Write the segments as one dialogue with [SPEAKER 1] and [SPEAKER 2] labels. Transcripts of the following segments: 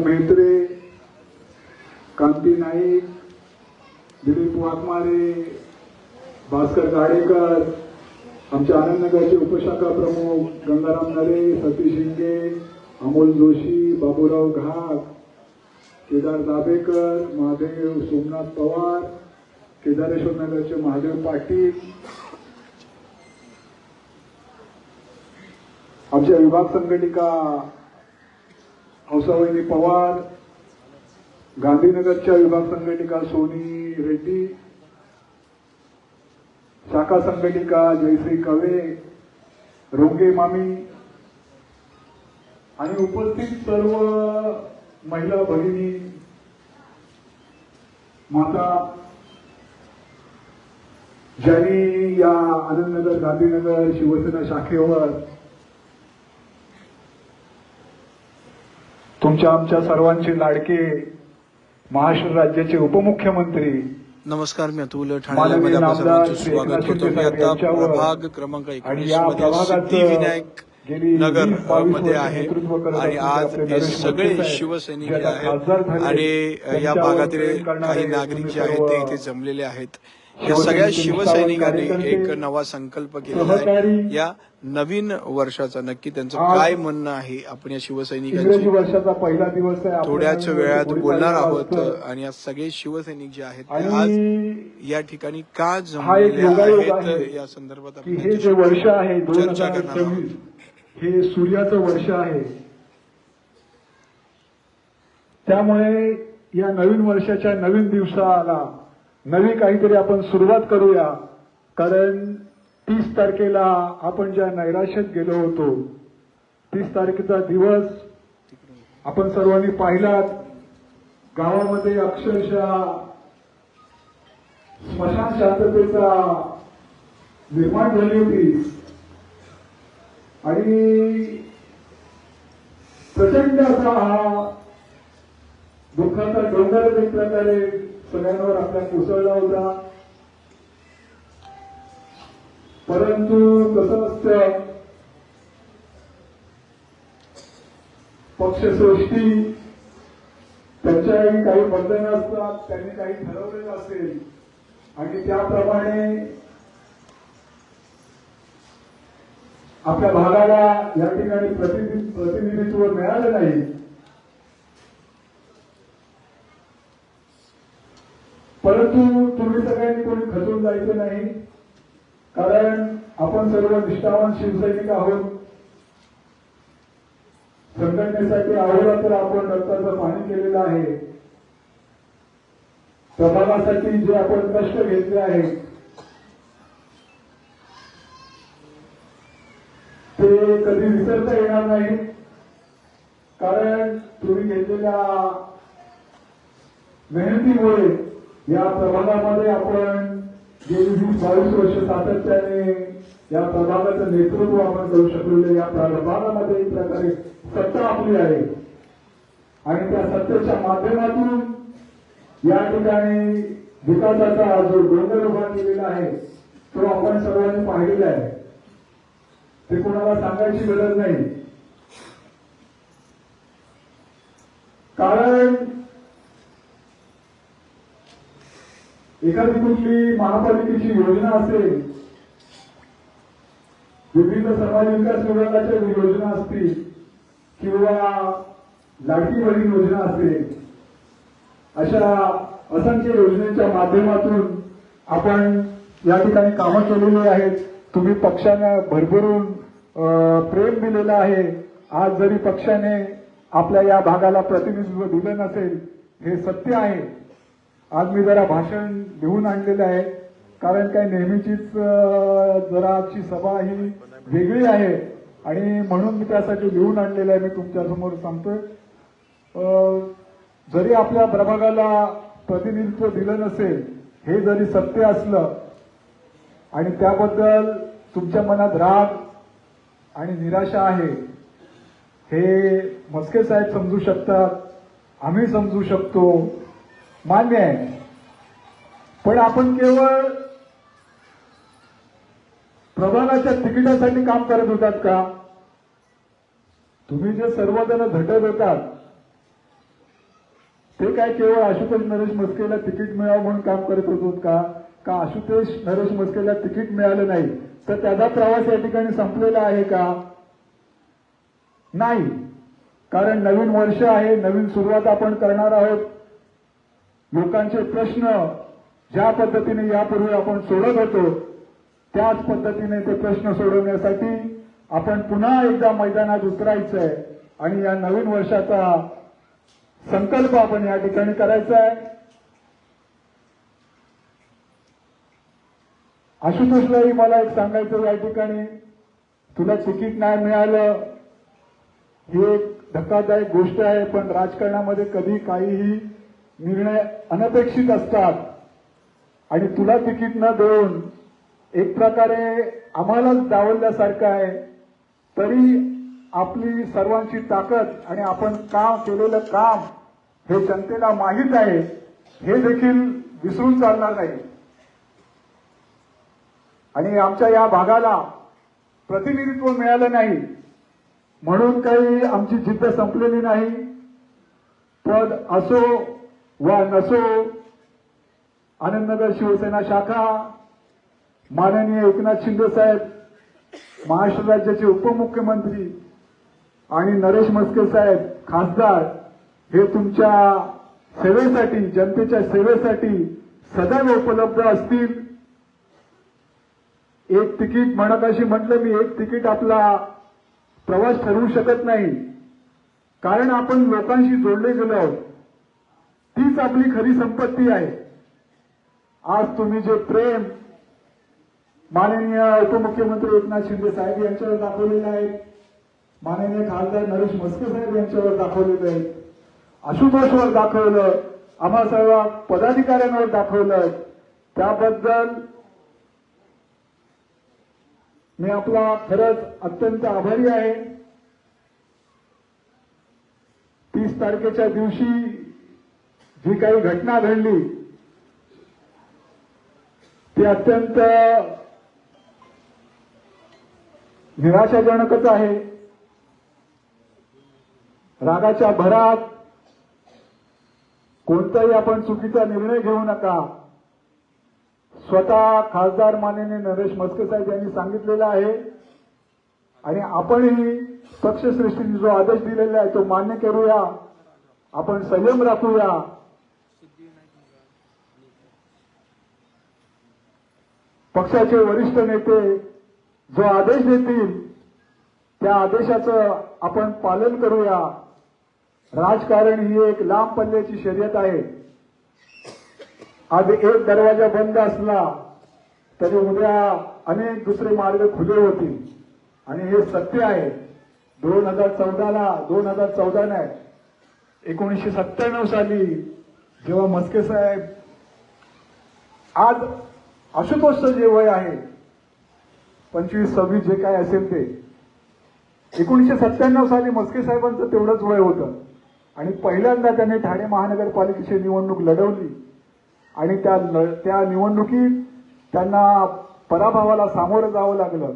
[SPEAKER 1] मेहत्रे, कांती नाईक, दिलीप वाघमारे, भास्कर गाडेकर, आमच्या आनंदनगरचे उपशाखा प्रमुख गंगाराम नरे, सतीश शिंदे, अमोल जोशी, बाबूराव घाग, केदार दाभेकर, महादेव सोमनाथ पवार, केदारेश्वर नगरचे महादेव पाटील, आमच्या विभाग संघटिका हौसावहिनी पवार, गांधीनगरच्या विभाग संघटिका सोनी रेड्डी, शाखा संघटिका जयश्री कवे, रोंगे मामी आणि उपस्थित सर्व महिला भगिनी, माता, ज्यांनी या आनंदनगर गांधीनगर शिवसेना शाखेवर तुमच्या आमच्या सर्वांचे लाडके महाराष्ट्र राज्याचे उपमुख्यमंत्री
[SPEAKER 2] नमस्कार, मी अतुल ठाण्यामध्ये आपल्या सर्वांचं स्वागत करतो. मी आता प्रभाग क्रमांक 19 मध्ये सिद्धिविनायक नगर मध्ये आहे आणि आज हे सगळे शिवसैनिक आहेत आणि या भागातील काही नागरिक जे आहेत ते इथे जमलेले आहेत. या सगळ्या शिवसैनिकांनी एक नवा संकल्प केलेला आहे या नवीन वर्षाचा. नक्की त्यांचं काय म्हणणं आहे आपण या शिवसैनिकांची
[SPEAKER 1] वर्षाचा पहिला दिवस आहे,
[SPEAKER 2] थोड्याच वेळात बोलणार आहोत. आणि या सगळे शिवसैनिक जे आहेत ते आज या ठिकाणी का जमलेले आहेत या संदर्भात आपण
[SPEAKER 1] हे जे वर्ष आहे
[SPEAKER 2] चर्चा करणार आहोत.
[SPEAKER 1] हे सूर्याचं वर्ष आहे, त्यामुळे या नवीन वर्षाच्या नवीन दिवसाला नवी काहीतरी आपण सुरुवात करूया. कारण 30 तारखेला आपण ज्या नैराश्यात गेलो होतो, 30 तारखेचा दिवस आपण सर्वांनी पाहिलात. गावामध्ये अक्षरशः स्मशान शांततेचा निर्माण झाली होती आणि प्रचंड असा हा दुःखाचा डोंगर एक प्रकारे सगळ्यांवर आपल्या कोसळला होता. परंतु कसं असतं, पक्षश्रेष्ठी त्यांच्याही काही बंधनं असतात, त्यांनी काही ठरवलेलं असेल आणि त्याप्रमाणे आपल्या भागाला या ठिकाणी प्रतिनिधित्व मिळालं नाही. परंतु तुम्ही सगळ्यांनी कोणी खचून जायचं नाही, कारण आपण सर्व निष्ठावान शिवसैनिक आहोत. संघटनेसाठी अहोरात्र आपण रक्ताचं पाणी केलेलं आहे. प्रभागासाठी जे आपण कष्ट घेतले आहेत ते कधी विसरता येणार नाही. कारण तुम्ही घेतलेल्या मेहनतीमुळे या प्रभागामध्ये आपण गेली 20-22 वर्ष सातत्याने या प्रभागाचं नेतृत्व आपण करू शकलो. या प्रभागामध्ये एक प्रकारे सत्ता आपली आहे आणि त्या सत्तेच्या माध्यमातून या ठिकाणी विकासाचा जो डोंगर उभा केलेला आहे तो आपण सर्वांनी पाहिलेला आहे. ते कोणाला सांगायची गरज नाही. कारण एखादी कुठली महापालिकेची योजना असेल, विविध समाज विकास विभागाच्या योजना असतील किंवा लाडकी बहीण योजना असेल, अशा असंख्य योजनेच्या माध्यमातून आपण या ठिकाणी कामं केलेली आहेत. तुम्ही पक्षाने भरभरून प्रेम दिलेलं आहे. आज जरी पक्षाने आपल्या या भागाला प्रतिनिधित्व दिलं नसेल हे सत्य आहे. आज मी जरा भाषण लिहून आणलेलं आहे, कारण काय नेहमीचीच जरा आजची सभा ही वेगळी आहे आणि म्हणून मी त्यासाठी लिहून आणलेलं आहे. मी तुमच्यासमोर सांगतोय, जरी आपल्या प्रभागाला प्रतिनिधित्व दिलं नसेल हे जरी सत्य असलं आणि त्याबद्दल तुमच्या मनात राग आणि निराशा आहे, हे मस्के साहेब समजू शकतात, आम्ही समजू शकतो, मान्य आहे. पण आपण केवळ प्रभागाच्या तिकिटासाठी काम करत होतात का? तुम्ही जे सर्वजण झटत होतात ते काय केवळ आशुतोष नरेश म्हस्केला तिकीट मिळावं म्हणून काम करत होतो का आशुतोष नरेश म्हस्केला तिकीट मिळालं नाही तर त्याचा प्रवास या ठिकाणी संपलेला आहे का? नाही. कारण नवीन वर्ष आहे, नवीन सुरुवात आपण करणार आहोत. लोकांचे प्रश्न ज्या पद्धतीने यापूर्वी आपण सोडत होतो त्याच पद्धतीने ते प्रश्न सोडवण्यासाठी आपण पुन्हा एकदा मैदानात उतरायचंय आणि या नवीन वर्षाचा संकल्प आपण या ठिकाणी करायचा आहे. आशुतोषलाही मला एक सांगायचं या ठिकाणी, तुला तिकीट नाही मिळालं ही एक धक्कादायक गोष्ट आहे, पण राजकारणामध्ये कधी काहीही निर्णय अनपेक्षित असतात आणि तुला तिकीट न देऊन एक प्रकारे आम्हालाच डावलल्यासारखं आहे. तरी आपली सर्वांची ताकद आणि आपण केलेलं काम हे जनतेला माहीत आहे, हे देखील विसरून चालणार नाही. आणि आमच्या या भागाला प्रतिनिधित्व मिळालं नाही म्हणून काही आमची जिद्द संपलेली नाही. पद असो वा नसो, आनंदनगर शिवसेना शाखा, माननीय एकनाथ शिंदे साहेब महाराष्ट्र राज्याचे उपमुख्यमंत्री आणि नरेश म्हस्के साहेब खासदार हे तुमच्या सेवेसाठी, जनतेच्या सेवेसाठी सदैव उपलब्ध असतील. एक तिकीट म्हणत म्हटलं मी, एक तिकीट आपला प्रवास ठरवू शकत नाही. कारण आपण लोकांशी जोडले गेलो आहोत, तीच आपली खरी संपत्ती आहे. आज तुम्ही जे प्रेम माननीय उपमुख्यमंत्री एकनाथ शिंदे साहेब यांच्यावर दाखवलेलं आहे, माननीय खासदार नरेश म्हस्के साहेब यांच्यावर दाखवलेलं आहे, आशुतोषवर दाखवलं, आम्हा सर्व पदाधिकाऱ्यांवर दाखवलं, त्याबद्दल मी आपला खरंच अत्यंत आभारी आहे. 30 तारखेच्या दिवशी जी काही घटना घडली ती अत्यंत निराशाजनकच आहे. रागाच्या भरात कोणताही आपण चुकीचा निर्णय घेऊ नका. स्वतः खासदार माननीय नरेश म्हस्के साहेब यांनी सांगितलेलं आहे आणि आपणही पक्षश्रेष्ठींनी जो आदेश दिलेला आहे तो मान्य करूया. आपण संयम राखूया. पक्षाचे वरिष्ठ नेते जो आदेश देतील त्या आदेशाचं आपण पालन करूया. राजकारण ही एक लांब पल्ल्याची शर्यत आहे. आज एक दरवाजा बंद असला तरी उद्या अनेक दुसरे मार्ग खुले होतील आणि हे सत्य आहे. 2014 नाही 1997 साली जेव्हा म्हस्के साहेब, आज आशुतोषचं जे वय आहे 25-26 जे काय असेल ते 1997 साली म्हस्के साहेबांचं तेवढंच वय होतं आणि पहिल्यांदा त्यांनी ठाणे महानगरपालिकेची निवडणूक लढवली आणि त्या निवडणुकीत त्यांना पराभवाला सामोरं जावं लागलं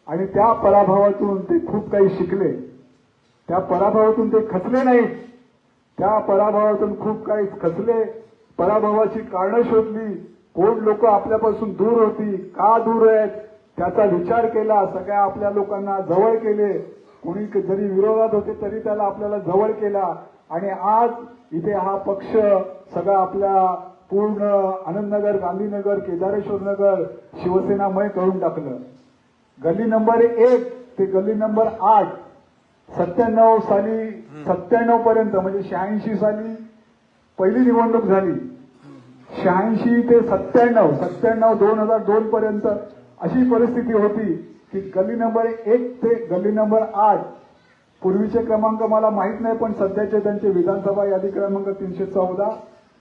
[SPEAKER 1] आणि त्या पराभवातून ते खूप काही शिकले. त्या पराभवातून ते खचले नाहीत. त्या पराभवातून खूप काही खचले. पराभवाची कारणं शोधली. कोण लोक आपल्यापासून दूर होती, का दूर आहेत त्याचा विचार केला. सगळ्या आपल्या लोकांना जवळ केले. कोणी जरी विरोधात होते तरी त्याला आपल्याला जवळ केला आणि आज इथे हा पक्ष सगळा आपल्या पूर्ण आनंदनगर, गांधीनगर, केदारेश्वर नगर शिवसेनामय करून टाकलं. गल्ली नंबर 1 ते गल्ली नंबर 8 97 साली 97 पर्यंत म्हणजे 86 साली पहिली निवडणूक झाली. 86 ते 97 2002 पर्यंत अशी परिस्थिती होती की गल्ली नंबर 1 ते गल्ली नंबर 8 पूर्वीचे क्रमांक मला माहित नाही पण सध्याचे त्यांचे विधानसभा यादी क्रमांक 314,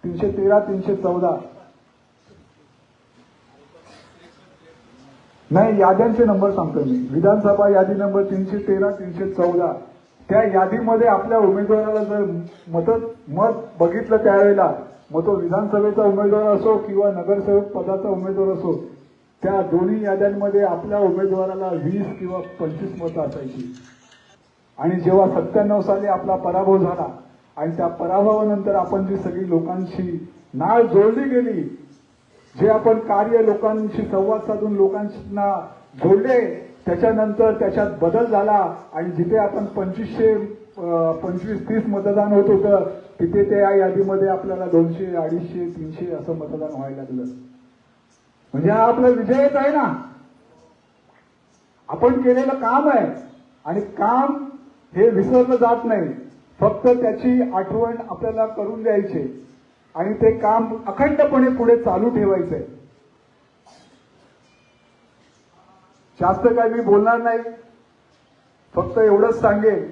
[SPEAKER 1] 313, 314 नाही, याद्यांचे नंबर सांगतो मी. विधानसभा यादी नंबर 313, 314 त्या यादीमध्ये आपल्या उमेदवाराला जर मत बघितलं त्यावेळेला, मग तो विधानसभेचा उमेदवार असो किंवा नगरसेवक पदाचा उमेदवार असो, त्या दोन्ही याद्यांमध्ये आपल्या उमेदवाराला 20 किंवा 25 मतं असायची. आणि जेव्हा 97 साली आपला पराभव झाला आणि त्या पराभवानंतर आपण जी सगळी लोकांशी नाळ जोडली गेली, जे आपण कार्य लोकांशी संवाद साधून लोकांना जोडले, त्याच्यानंतर त्याच्यात बदल झाला आणि जिथे आपण 25-30 मतदान होत होतं तिथे त्या यादीमध्ये आपल्याला 200, 250, 300 असं मतदान व्हायला लागलं. म्हणजे हा आपला विजयच आहे ना. आपण केलेलं काम आहे आणि काम हे विसरलं जात नाही. फक्त त्याची आठवण आपल्याला करून द्यायची आणि ते काम अखंडपणे पुढे चालू ठेवायचंय. जास्त काय मी बोलणार नाही, फक्त एवढंच सांगेन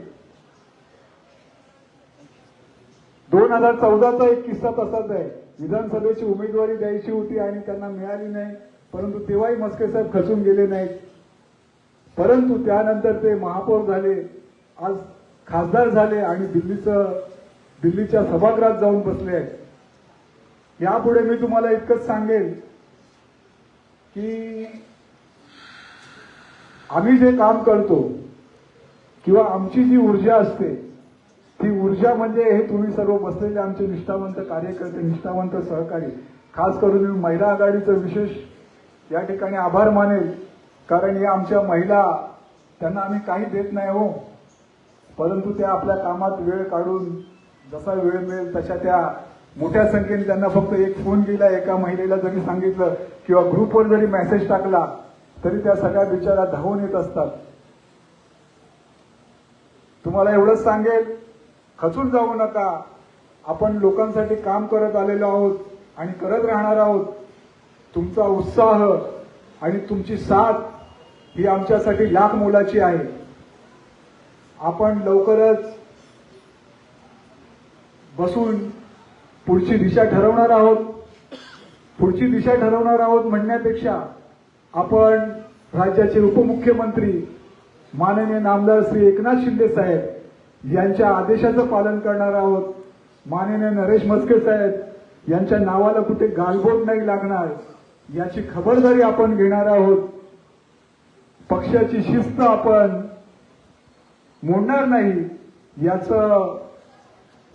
[SPEAKER 1] 2014चा एक किस्सा तसाच आहे. विधानसभेची उमेदवारी द्यायची होती आणि त्यांना मिळाली नाही, परंतु तेव्हाही मस्के साहेब खचून गेले नाहीत. परंतु त्यानंतर ते महापौर झाले, आज खासदार झाले आणि दिल्लीच्या सभागृहात जाऊन बसले आहेत. यापुढे मी तुम्हाला इतकंच सांगेन की आम्ही जे काम करतो किंवा आमची जी ऊर्जा असते ती ऊर्जा म्हणजे हे तुम्ही सर्व बसलेले आमचे निष्ठावंत कार्यकर्ते, निष्ठावंत सहकारी. खास करून मी महिला आघाडीचं विशेष या ठिकाणी आभार मानेल, कारण या आमच्या महिला, त्यांना आम्ही काही देत नाही हो, परंतु त्या आपल्या कामात वेळ काढून जसा वेळ मिळेल तशा त्या मोठ्या संख्येने, त्यांना फक्त एक फोन केला, एका महिलेला जरी सांगितलं किंवा ग्रुपवर जरी मेसेज टाकला तरी त्या सगळ्या बिचारा धावून येत असतात. तुम्हाला एवढंच सांगेल, खचून जाऊ नका. आपण लोकांसाठी काम करत आलेलो आहोत आणि करत राहणार आहोत. तुमचा उत्साह आणि तुमची साथ ही आमच्यासाठी लाख मोलाची आहे. आपण लवकरच बसून पुढची दिशा ठरवणार आहोत. पुढची दिशा ठरवणार आहोत म्हणण्यापेक्षा आपण राज्याचे उपमुख्यमंत्री माननीय नामदार श्री एकनाथ शिंदे साहेब यांच्या आदेशाचं पालन करणार आहोत. माननीय नरेश म्हस्के साहेब यांच्या नावाला कुठे गालबोट नाही लागणार याची खबरदारी आपण घेणार आहोत. पक्षाची शिस्त आपण मोडणार नाही याचा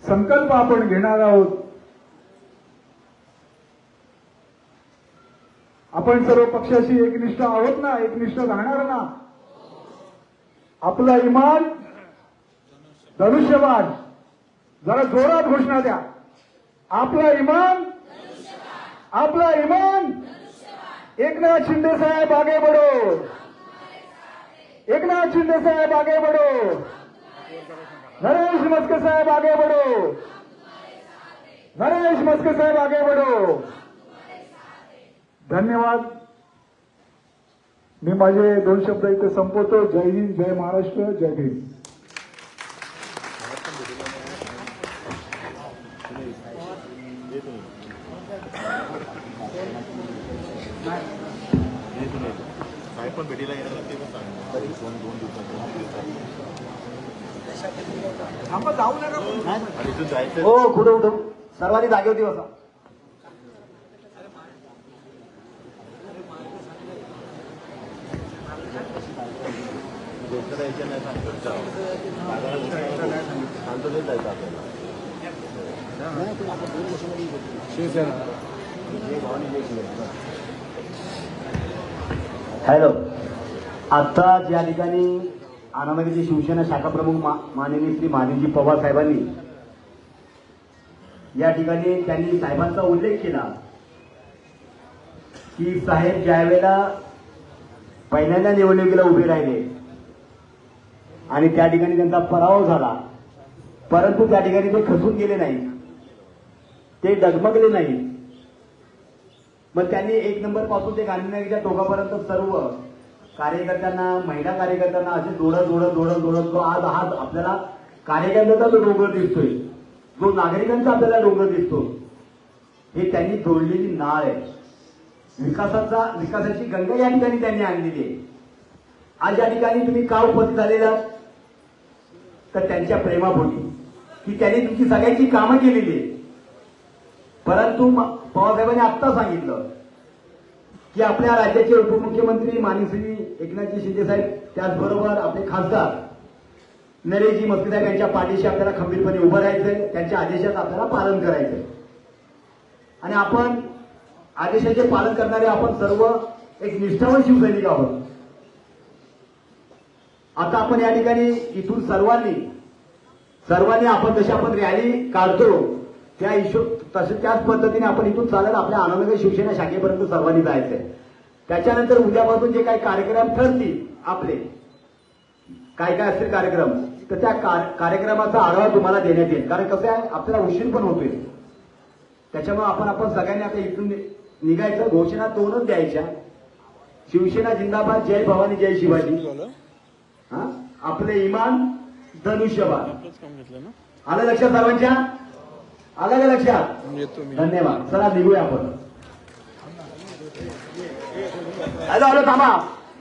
[SPEAKER 1] संकल्प आपण घेणार आहोत. आपण सर्व पक्षाशी एकनिष्ठ आहोत ना, एकनिष्ठ राहणार ना. आपला इमान धनुष्यबाण, जरा जोरात घोषणा द्या. आपला इमान, आपला इमान. एकनाथ शिंदे साहेब आगे बढ़ो, एकनाथ शिंदे साहेब आगे बढ़ो, नरेश म्हस्के साहेब आगे बढ़ो, नरेश म्हस्के साहेब आगे बढ़ो. धन्यवाद. मी माझे 2 शब्द इथे संपवतो. जय हिंद, जय महाराष्ट्र, जय भीम.
[SPEAKER 3] पण भेटीला येणार ते पण सांग. 2
[SPEAKER 1] थांबा, जाऊ नका.
[SPEAKER 3] इथून जायचं.
[SPEAKER 4] हो, कुठं उठव, सर्वांनी जागेवरती बसा.
[SPEAKER 3] गोष्ट द्यायच्या नाही सांगतो नाही जायचं आपल्याला.
[SPEAKER 4] हॅलो. आता ज्या ठिकाणी आनंदनगरचे शिवसेना शाखा प्रमुख माननीय श्री महादेवजी पवार साहेबांनी या ठिकाणी त्यांनी साहेबांचा उल्लेख केला की साहेब ज्या वेळेला पहिल्यांदा निवडणुकीला उभे राहिले आणि त्या ठिकाणी त्यांचा पराभव झाला, परंतु त्या ठिकाणी ते खचून गेले नाही, ते डगमगले नाही. मग त्यांनी 1 नंबर पासून ते गांधीनगरच्या टोकापर्यंत सर्व कार्यकर्त्यांना, महिला कार्यकर्त्यांना असे जोडत जो आज आपल्याला कार्यकर्त्यांचा जो डोंगर दिसतोय, जो नागरिकांचा आपल्याला डोंगर दिसतो, हे त्यांनी जोडलेली नाळ आहे. विकासाची गंगा या ठिकाणी त्यांनी आणलेली आहे. आज या ठिकाणी तुम्ही का उपस्थित झालेला तर त्यांच्या प्रेमापोटी की त्यांनी तुमची सगळ्यांची कामं केलेली आहे. परंतु पवारसाहेबांनी आत्ता सांगितलं की आपल्या राज्याचे उपमुख्यमंत्री माननीय श्री एकनाथजी शिंदे साहेब, त्याचबरोबर आपले खासदार नरेशजी मस्किदार यांच्या पाठीशी आपल्याला खंबीरपणे उभं राहायचंय, त्यांच्या आदेशाचं आपल्याला पालन करायचंय आणि आपण आदेशाचे पालन करणारे आपण सर्व एक निष्ठावान शिवसैनिक आहोत. आता आपण या ठिकाणी इथून सर्वांनी आपण जशी आपण रॅली काढतो त्या हिशोब त्याच पद्धतीने आपण इथून चालत आपल्या आनंदनगर शिवसेना शाखेपर्यंत सर्वांनी जायचंय. त्याच्यानंतर उद्यापासून जे काही कार्यक्रम ठरतील आपले काय काय असतील कार्यक्रम, तर त्या कार्यक्रमाचा आढावा तुम्हाला देण्यात येईल. कारण कसं आहे आपल्याला उशीर पण होतोय, त्याच्यामुळे आपण सगळ्यांनी आता इथून निघायचं. घोषणा दोनच द्यायच्या, शिवसेना जिंदाबाद, जय भवानी जय शिवाजी, आपले इमान धनुष्यबाण. आलं लक्षात सर्वांच्या? आलं का लक्षात? धन्यवाद. चला निघूया आपण. हॅलो थांबा,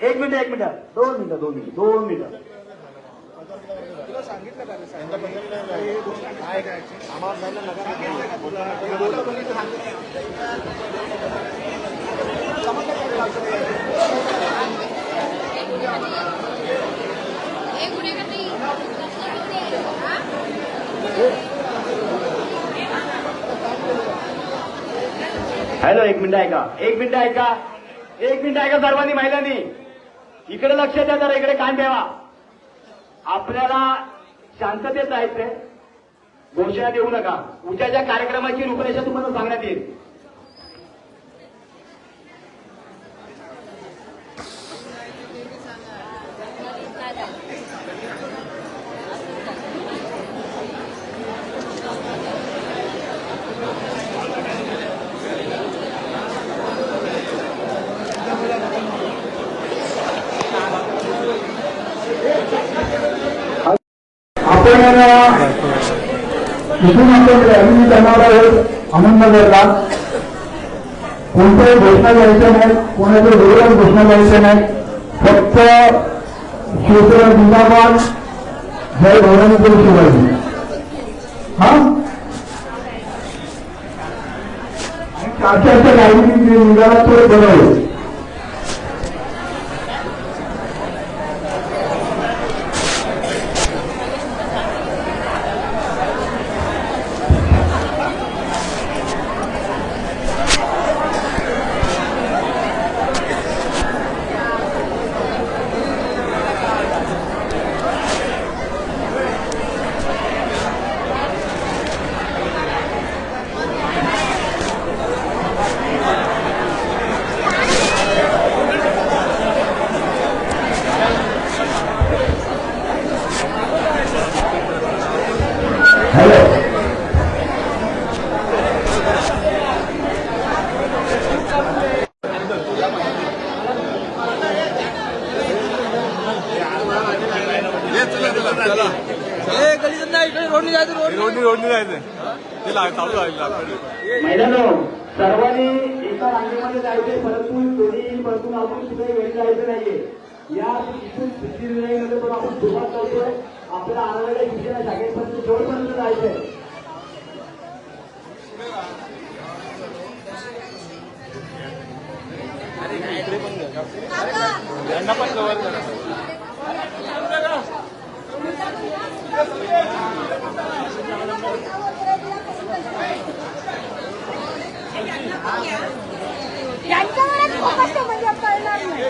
[SPEAKER 4] एक मिनिट, 2 मिनिटं. हॅलो एक मिनिट ऐका सर्वांनी, महिलांनी इकडे लक्ष द्या जरा, इकडे कान ठेवा. आपल्याला शांततेत जायचंय, घोषणा देऊ नका. उद्याच्या कार्यक्रमाची रूपरेषा तुम्हाला सांगण्यात येईल.
[SPEAKER 1] इथून आपण रॅली करणार आहोत अहमदनगरला. कोणत्याही घोषणा द्यायच्या नाही, कोणाच्या विरोधात घोषणा द्यायच्या नाही. फक्त शिवसेना जिंदाबाद, जय भवानी जय शिवाजी. चारच्या रॅली निघाला थोडे बरं होईल.
[SPEAKER 4] महिलांनो सर्वांनी एका रांगेमध्ये जायचे, परंतु आपण कुठे वेळ जायचं नाहीये. या इथून सिद्धिविनायकमध्ये पण आपण सुरुवात करतोय, आपल्याला आनंदनगर शिवसेना शाखेपर्यंत शेवटपर्यंत जायचंय.
[SPEAKER 5] यांच्यावरच फोकस म्हणजे कळणार नाही.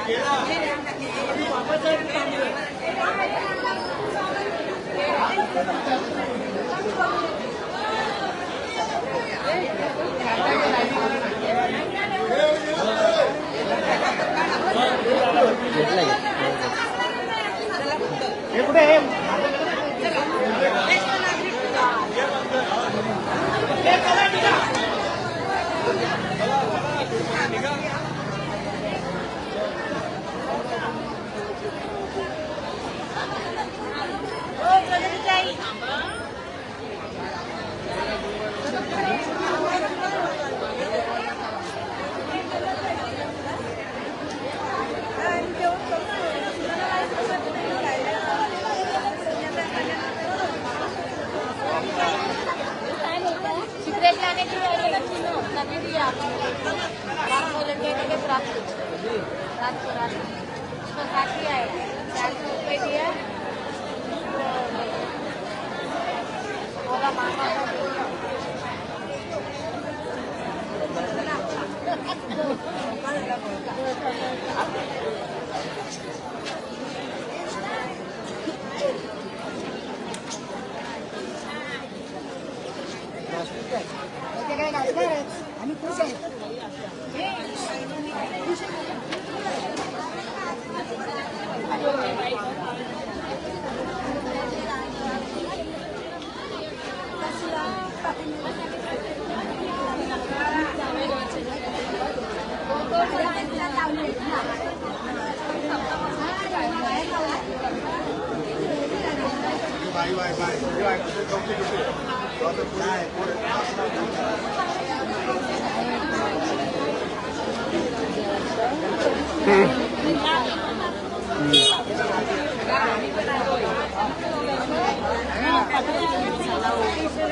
[SPEAKER 5] रात को रात उसका साथी आया 400 रुपये दिया आम्ही खुश आहे.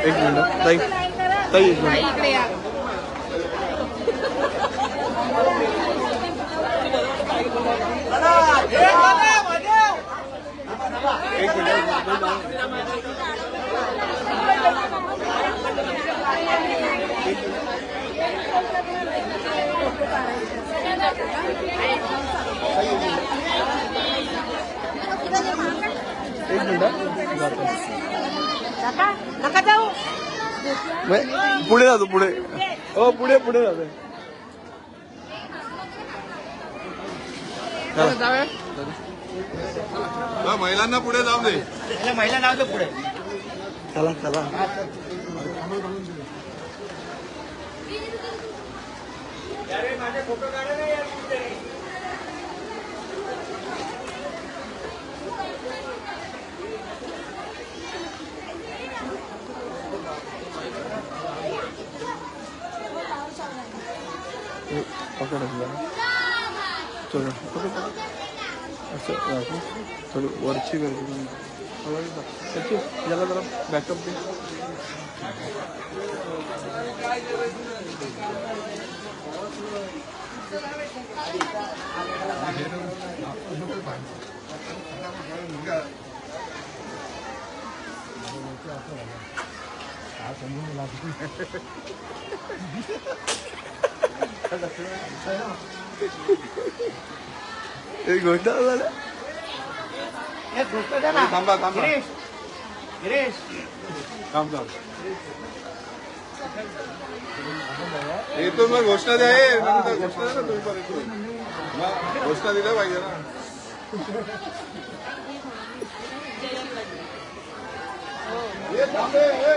[SPEAKER 2] एक मिनिट ताई ताई एक मिनिट
[SPEAKER 5] इकडे या.
[SPEAKER 2] एक मिनिट जातो
[SPEAKER 5] नका जाऊ.
[SPEAKER 2] पुढे जातो पुढे हो पुढे पुढे जातो
[SPEAKER 3] महिलांना पुढे जाऊ दे.
[SPEAKER 4] महिला नाव दे पुढे.
[SPEAKER 2] चला चला पकड चलो असं थोडी वरची गर्दी त्याची याला जरा बॅकअप दे एक घोटाळा झाला.
[SPEAKER 3] थांबा थांबा
[SPEAKER 4] गिरीश
[SPEAKER 3] थांब थांब. येतो मग घोषणा द्या. घोषणा द्या ना तुम्ही पण येतो. मग घोषणा दिल्या पाहिजे ना. ये थांबे, ये.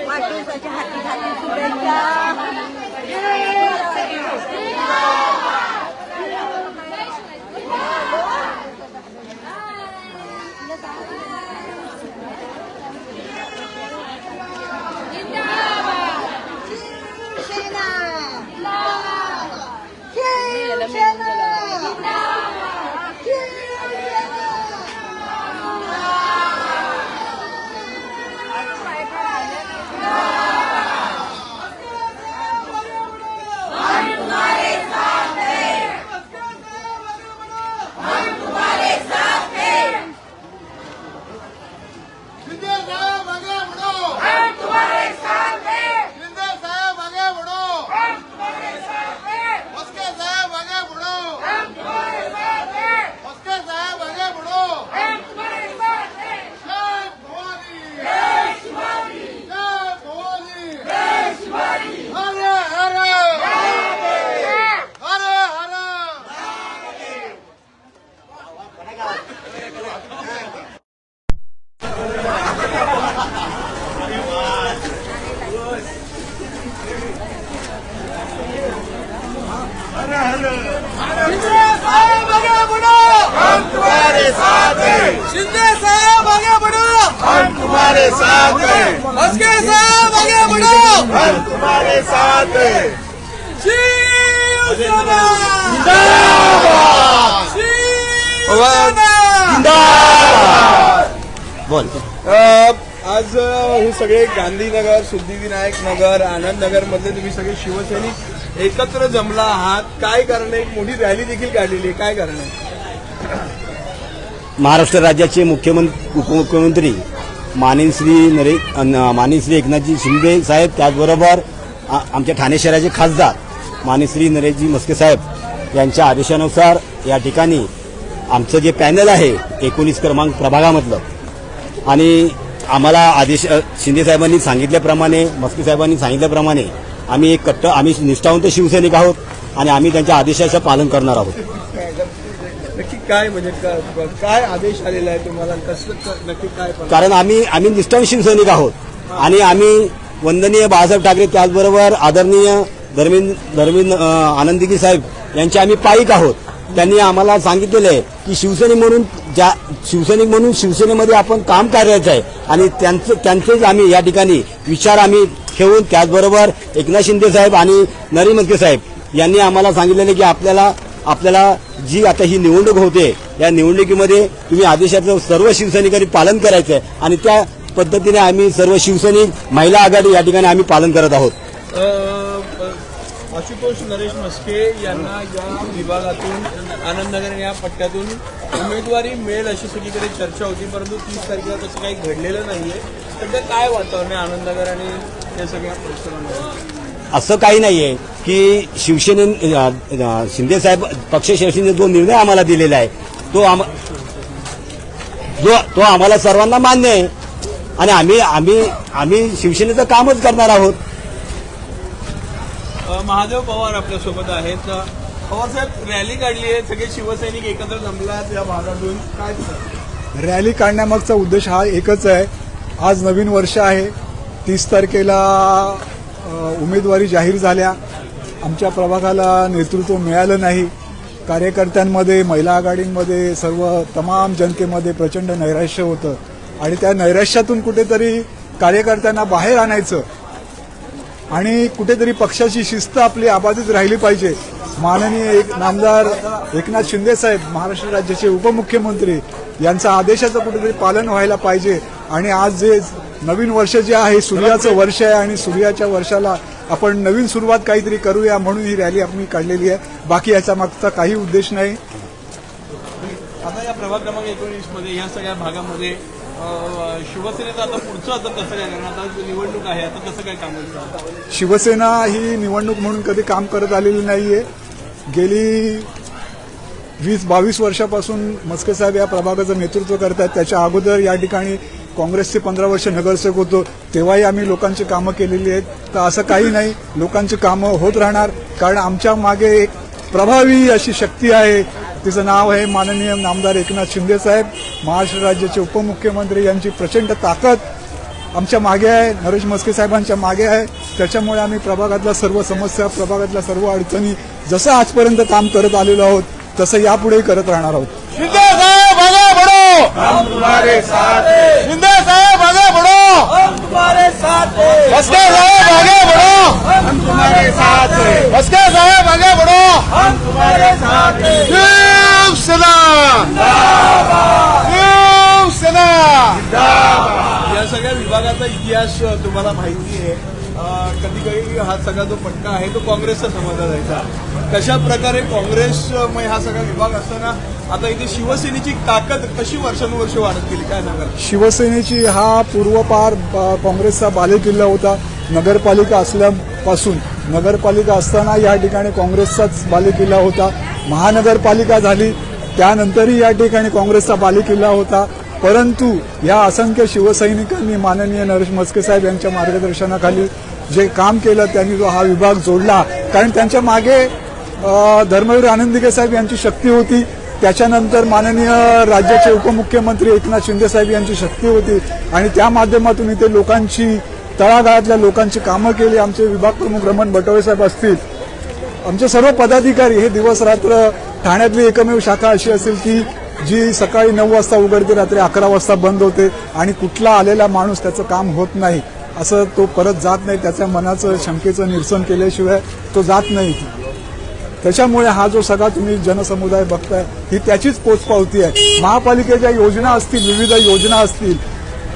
[SPEAKER 5] वाढदिवसाच्या हाती हाती शुभेच्छा.
[SPEAKER 6] शिंदे साहब आगे बढ़ो, हम तुम्हारे साथ हैं। मस्के साहब आगे बढ़ो, हम तुम्हारे साथ हैं। शिवसेना जिंदाबाद, शिवसेना जिंदाबाद।
[SPEAKER 2] बोल आज हे सगळे गांधीनगर, सिद्धिविनायक नगर, आनंद नगर मधले तुम्ही सगळे शिवसैनिक एकत्र जमला आहात. काय कारण आहे? एक मोठी रॅली देखील काढलेली आहे. काय कारण आहे?
[SPEAKER 4] महाराष्ट्र राज्याचे मुख्यमंत्री उपमुख्यमंत्री माननीय एकनाथजी शिंदे साहेब, त्याचबरोबर आमच्या ठाणे शहराचे खासदार माननीय नरेशजी म्हस्के साहेब यांच्या आदेशानुसार या ठिकाणी आमचं जे पॅनल आहे 19 क्रमांक प्रभागामधलं, आणि आम्हाला आदेश शिंदे साहेबांनी सांगितल्याप्रमाणे, म्हस्के साहेबांनी सांगितल्याप्रमाणे आम्ही निष्ठावंत शिवसैनिक आहोत आणि आम्ही त्यांच्या आदेशाचं पालन करणार आहोत.
[SPEAKER 2] नक्की काय म्हणजे काय आदेश आलेला आहे तुम्हाला? कसं नक्की काय?
[SPEAKER 4] कारण आम्ही निष्ठावंत शिवसैनिक आहोत आणि आम्ही वंदनीय बाळासाहेब ठाकरे, त्याचबरोबर आदरणीय धर्मेंद्र आनंदगी साहेब यांचे आम्ही पाईक आहोत. त्यांनी आम्हाला सांगितलेलं आहे की शिवसैनिक म्हणून शिवसेनेमध्ये आपण काम करायचं आहे आणि त्यांचेच आम्ही या ठिकाणी विचार आम्ही ठेवून, त्याचबरोबर एकनाथ शिंदे साहेब आणि नरेश म्हस्के साहेब यांनी आम्हाला सांगितलेलं की आपल्याला जी आता ही निवडणूक होते या निवडणुकीमध्ये तुम्ही आदेशाचं सर्व शिवसैनिकांनी पालन करायचं आहे आणि त्या पद्धतीने आम्ही सर्व शिवसैनिक महिला आघाडी या ठिकाणी आम्ही पालन करत आहोत.
[SPEAKER 2] आशुतोष नरेश म्हस्के यांना या विभागातून आनंदनगर या पट्ट्यातून उमेदवारी मिळेल अशी सगळीकडे चर्चा होती, परंतु 30 तारखेला तसं काही घडलेलं नाहीये. सध्या काय वातावरण आहे आनंदनगर आणि या सगळ्या परिसरामध्ये?
[SPEAKER 4] असं काही नाहीये की शिंदे साहेब पक्ष शिवसेनेने जो निर्णय आम्हाला दिलेला आहे तो आम्हाला सर्वांना मान्य आहे आणि आम्ही शिवसेनेचं कामच करणार आहोत.
[SPEAKER 2] महादेव पवार आपल्यासोबत आहेत. पवार साहेब, रॅली काढली आहे, सगळे शिवसैनिक एकत्र जमलात या भागातून, काय
[SPEAKER 1] रॅली काढण्यामागचा उद्देश हा एकच आहे. आज नवीन वर्ष आहे. 30 तारखेला उमेदवारी जाहीर झाल्या. आमच्या प्रभागाला नेतृत्व मिळालं नाही. कार्यकर्त्यांमध्ये, महिला आघाडींमध्ये, तमाम जनतेमध्ये प्रचंड नैराश्य होतं आणि त्या नैराश्यातून कुठेतरी कार्यकर्त्यांना बाहेर आणायचं आणि कुठेतरी पक्षाची शिस्त आपली अबाधित राहिली पाहिजे. माननीय नामदार एकनाथ शिंदे साहेब, महाराष्ट्र राज्याचे उपमुख्यमंत्री, यांचा आदेशाचं कुठेतरी पालन व्हायला पाहिजे. आणि आज जे नवीन वर्ष जे आहे सूर्याचं वर्ष आहे आणि सूर्याच्या वर्षाला आपण नवीन सुरुवात काहीतरी करूया म्हणून ही रॅली आम्ही काढलेली आहे. बाकी याचा मागचा काही उद्देश नाही.
[SPEAKER 2] आता या प्रभाग क्रमांक 19 मध्ये या सगळ्या भागामध्ये शिवसेनेचं आता पुढचं आता कसं काय करणार? आता निवडणूक आहे, आता कसं काय काम करणार?
[SPEAKER 1] शिवसेना ही निवडणूक म्हणून कधी काम करत आलेली नाहीये. गेली 20-22 वर्षापासून म्हस्के साहेब या प्रभागाचं नेतृत्व करतात. त्याच्या अगोदर या ठिकाणी काँग्रेसचे 15 वर्ष नगरसेवक होतो, तेव्हाही आम्ही लोकांची कामं केलेली आहेत. तर असं काही नाही, लोकांची कामं होत राहणार. कारण आमच्या मागे एक प्रभावी अशी शक्ती आहे, तिचं नाव आहे माननीय नामदार एकनाथ शिंदे साहेब, महाराष्ट्र राज्याचे उपमुख्यमंत्री. यांची प्रचंड ताकद आमच्या मागे आहे, नरेश म्हस्के साहेबांच्या मागे आहे. त्याच्यामुळे आम्ही प्रभागातल्या सर्व समस्या, प्रभागातल्या सर्व अडचणी जसं आजपर्यंत काम करत आलेलो आहोत तसं यापुढेही करत राहणार आहोत.
[SPEAKER 6] शिंदे साहेब आगे बढ़ो, हम तुम्हारे साथ हैं. शिंदे साहेब आगे बढ़ो, हम तुम्हारे साथ हैं. म्हस्के साहेब आगे बढ़ो, हम तुम्हारे साथ हैं. म्हस्के साहेब आगे बढ़ो, हम तुम्हारे साथ हैं. शिवसेना जिंदाबाद, शिवसेना जिंदाबाद.
[SPEAKER 2] या सगळ्या विभागाचा इतिहास तुम्हाला माहिती आहे. कधी कधी हा सगळा जो पट्टा आहे तो काँग्रेसचा समजला जायचा. कशा प्रकारे काँग्रेसमय हा सगळा विभाग असताना आता इथे शिवसेनेची ताकद कशी वर्षानुवर्ष वाढत गेली, काय सांगाल?
[SPEAKER 1] शिवसेनेची हा पूर्वपार काँग्रेसचा बालेकिल्ला होता. नगरपालिका असल्यापासून, नगरपालिका असताना या ठिकाणी काँग्रेसचाच बालेकिल्ला होता. महानगरपालिका झाली त्यानंतरही या ठिकाणी काँग्रेसचा बालेकिल्ला होता. परंतु या असंख्य शिवसैनिकांनी माननीय नरेश म्हस्के साहेब यांच्या मार्गदर्शनाखाली जे काम केलं, त्यांनी जो हा विभाग जोडला, कारण त्यांच्या मागे धर्मवीर आनंदीके साहेब यांची शक्ती होती. त्याच्यानंतर माननीय राज्याचे उपमुख्यमंत्री एकनाथ शिंदे साहेब यांची शक्ती होती आणि त्या माध्यमातून इथे लोकांची, तळागाळातल्या लोकांची कामं केली. आमचे विभाग प्रमुख रमण बटोळे साहेब असतील, आमचे सर्व पदाधिकारी, हे दिवस रात्र ठाण्यातली एकमेव शाखा अशी असेल की जी सकाळी 9 वाजता उघडते, रात्री 11 वाजता बंद होते आणि कुठला आलेला माणूस त्याचं काम होत नाही असं तो परत जात नाही. त्याच्या मनाचं, शंकेचं निरसन केल्याशिवाय तो जात नाही. त्याच्यामुळे हा जो सगळा तुम्ही जनसमुदाय बघताय ही त्याचीच पोचपावती आहे. महापालिकेच्या योजना असतील, विविध योजना असतील,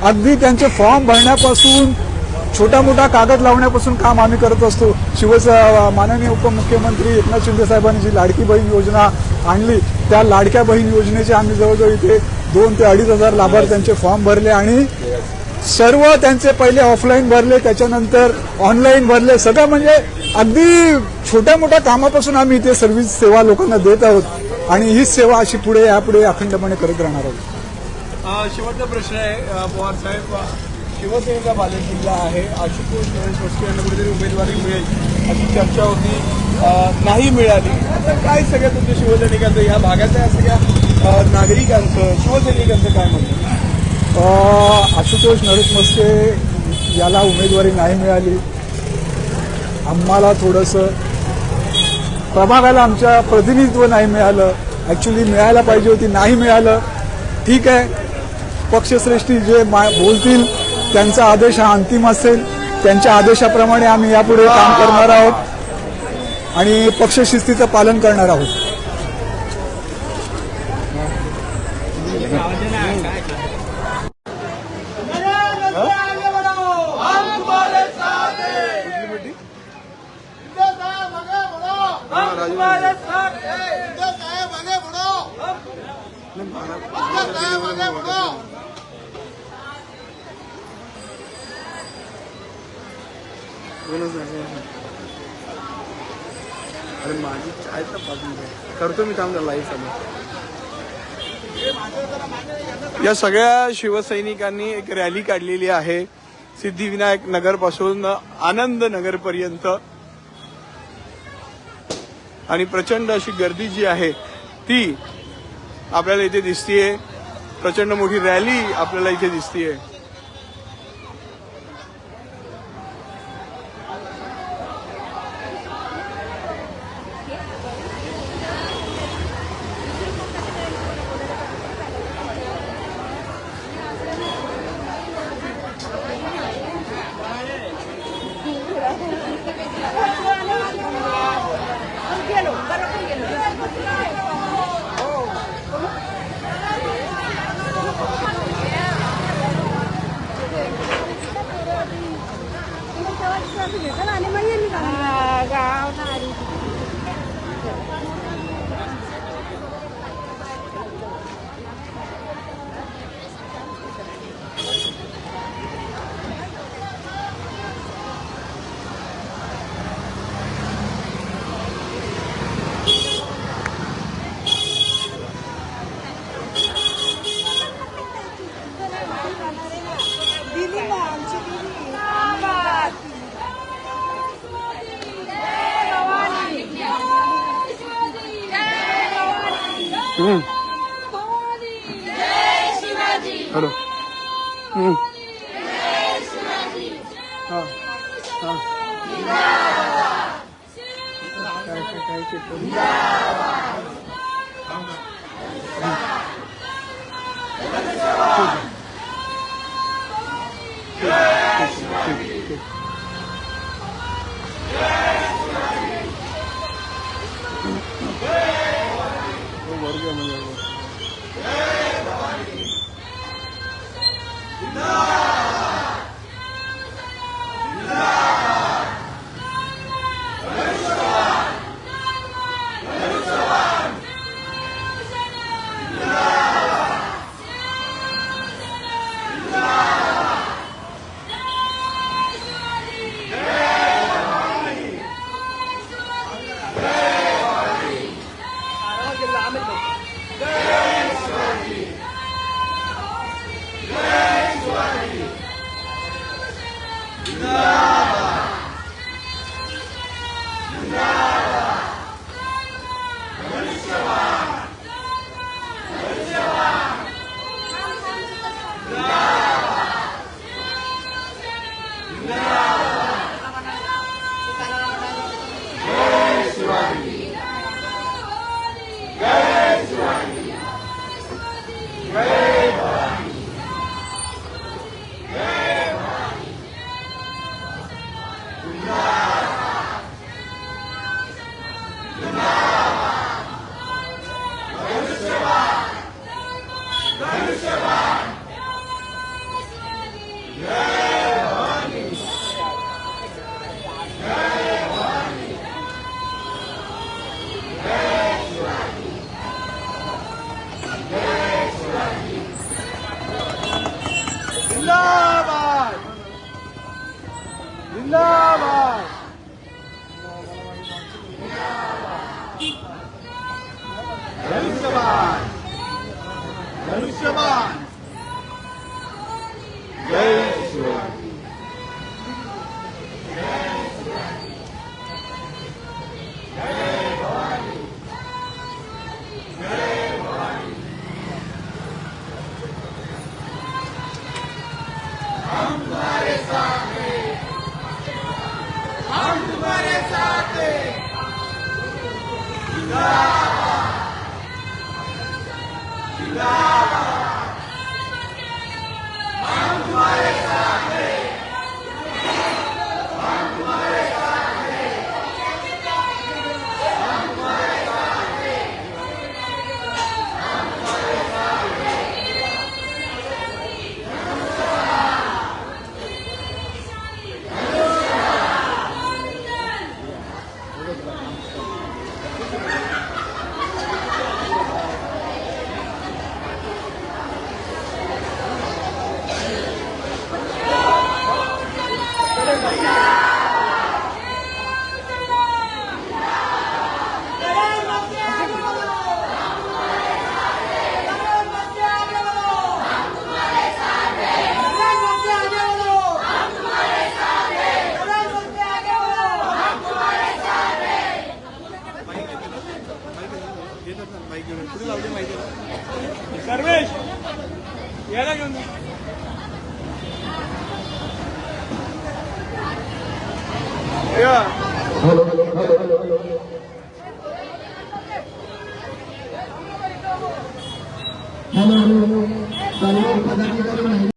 [SPEAKER 1] अगदी त्यांचे फॉर्म भरण्यापासून छोटा मोठा कागद लावण्यापासून काम आम्ही करत असतो. माननीय उपमुख्यमंत्री एकनाथ शिंदे साहेबांनी जी लाडकी बहीण योजना आणली त्या लाडक्या बहीण योजनेचे आम्ही जवळजवळ इथे 2,000 ते 2,500 लाभार्थ्यांचे फॉर्म भरले आणि सर्व त्यांचे पहिले ऑफलाईन भरले, त्याच्यानंतर ऑनलाईन भरले. सगळं म्हणजे अगदी छोट्या मोठ्या कामापासून आम्ही इथे सर्व्हिस सेवा लोकांना देत आहोत आणि हीच सेवा अशी पुढे यापुढे अखंडपणे करत राहणार आहोत.
[SPEAKER 2] शेवटचा प्रश्न आहे पवार साहेब, शिवसेनेचा बालेकिल्ला आहे, आशुतोष नरेश यांना कुठेतरी उमेदवारी मिळेल अशी चर्चा होती, नाही मिळाली. आता काय सगळ्या तुमच्या शिवसैनिकांचं, या भागातल्या सगळ्या नागरिकांचं, शिवसैनिकांचं काय म्हणतं?
[SPEAKER 1] आशुतोष नरेश मस्के याला उमेदवारी नाही मिळाली. आम्हाला थोडंसं प्रभागाला आमच्या प्रतिनिधित्व नाही मिळालं, ऍक्च्युली मिळायला पाहिजे होती, नाही मिळालं. ठीक आहे, पक्षश्रेष्ठी जे बोलतील त्यांचा आदेश हा अंतिम असेल, त्यांच्या आदेशाप्रमाणे आम्ही यापुढे काम करणार आहोत आणि पक्षशिस्तीचं पालन करणार आहोत.
[SPEAKER 2] अरे माझी चाय तर पाजून करतो मी काम लाईव्ह चालू. या सगळ्या शिवसैनिकांनी एक रॅली काढलेली आहे सिद्धिविनायक नगर पासून आनंद नगर पर्यंत आणि प्रचंड अशी गर्दी जी आहे ती आपल्याला इथे दिसतीये. प्रचंड मोठी रॅली आपल्याला इथे दिसतीये. हॅलो
[SPEAKER 6] जय शिवाजी.
[SPEAKER 3] धनुष्यबाण जय शिवाजी
[SPEAKER 2] सर्वेश याला घेऊन
[SPEAKER 7] सर्व पदाधिकारी